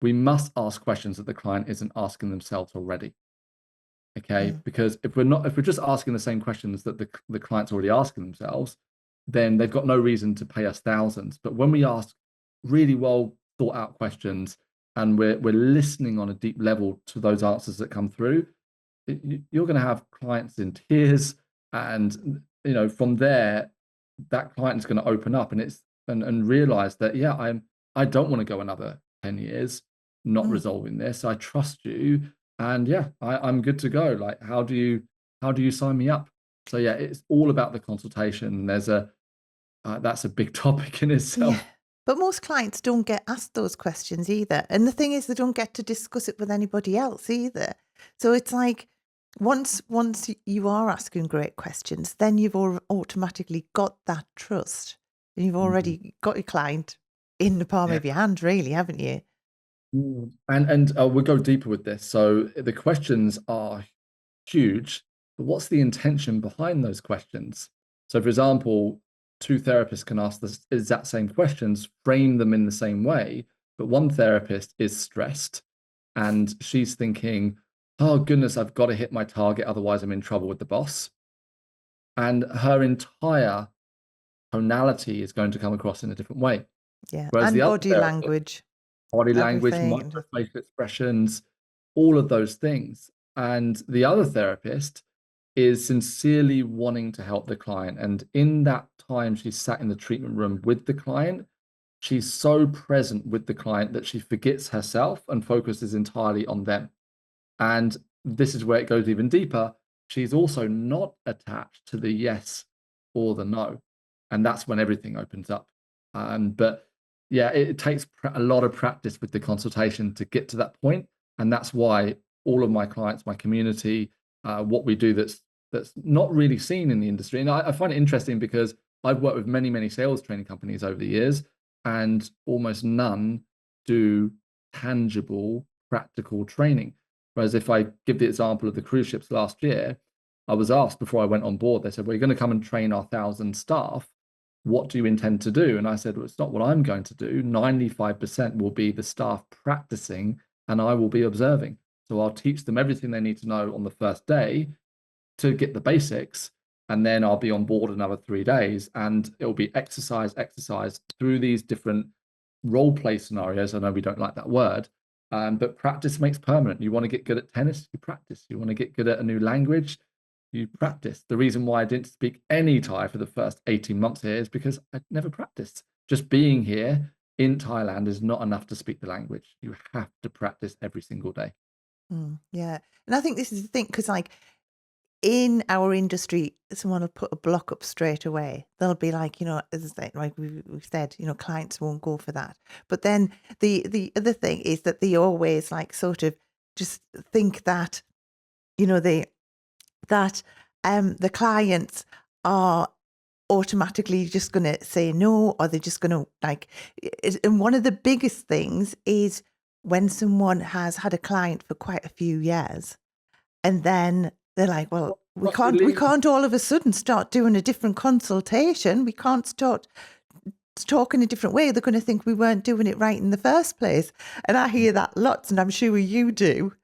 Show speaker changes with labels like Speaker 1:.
Speaker 1: we must ask questions that the client isn't asking themselves already. Okay, because if we're just asking the same questions that the client's already asking themselves, then they've got no reason to pay us thousands. But when we ask really well thought out questions and we're listening on a deep level to those answers that come through, you're going to have clients in tears, and from there, that client is going to open up and realize that I don't want to go another 10 years not resolving this. I trust you, and I'm good to go. Like, how do you sign me up? So it's all about the consultation. There's that's a big topic in itself.
Speaker 2: Yeah. But most clients don't get asked those questions either. And the thing is, they don't get to discuss it with anybody else either. So it's like, once you are asking great questions, then you've automatically got that trust. And you've already got your client in the palm of your hand, really, haven't you?
Speaker 1: And we'll go deeper with this. So the questions are huge, but what's the intention behind those questions? So, for example, two therapists can ask the exact same questions, frame them in the same way, but one therapist is stressed and she's thinking, oh goodness, I've got to hit my target, otherwise I'm in trouble with the boss. And her entire tonality is going to come across in a different way.
Speaker 2: Yeah.
Speaker 1: Whereas
Speaker 2: And
Speaker 1: the other
Speaker 2: body
Speaker 1: therapist,
Speaker 2: language,
Speaker 1: body language,
Speaker 2: everything.
Speaker 1: microfacial expressions, all of those things. And the other therapist is sincerely wanting to help the client. And in that time she's sat in the treatment room with the client, she's so present with the client that she forgets herself and focuses entirely on them. And this is where it goes even deeper. She's also not attached to the yes or the no. And that's when everything opens up. But it takes a lot of practice with the consultation to get to that point. And that's why all of my clients, my community, what we do that's not really seen in the industry. And I find it interesting because I've worked with many, many sales training companies over the years, and almost none do tangible, practical training. Whereas if I give the example of the cruise ships last year, I was asked before I went on board, they said, well, you're going to come and train our 1,000 staff. What do you intend to do? And I said, well, it's not what I'm going to do. 95% will be the staff practicing and I will be observing. So I'll teach them everything they need to know on the first day to get the basics. And then I'll be on board another 3 days and it'll be exercise through these different role play scenarios. I know we don't like that word, but practice makes permanent. You want to get good at tennis, you practice. You want to get good at a new language, you practice. The reason why I didn't speak any Thai for the first 18 months here is because I'd never practiced. Just being here in Thailand is not enough to speak the language. You have to practice every single day.
Speaker 2: Yeah. And I think this is the thing, because like in our industry, someone will put a block up straight away. They'll be like, as like we've said, clients won't go for that. But then the other thing is that they always like sort of just think that, the clients are automatically just going to say no, or they're just going to and one of the biggest things is when someone has had a client for quite a few years and then they're like, well, we can't all of a sudden start doing a different consultation. We can't start talking a different way. They're going to think we weren't doing it right in the first place. And I hear that lots, and I'm sure you do.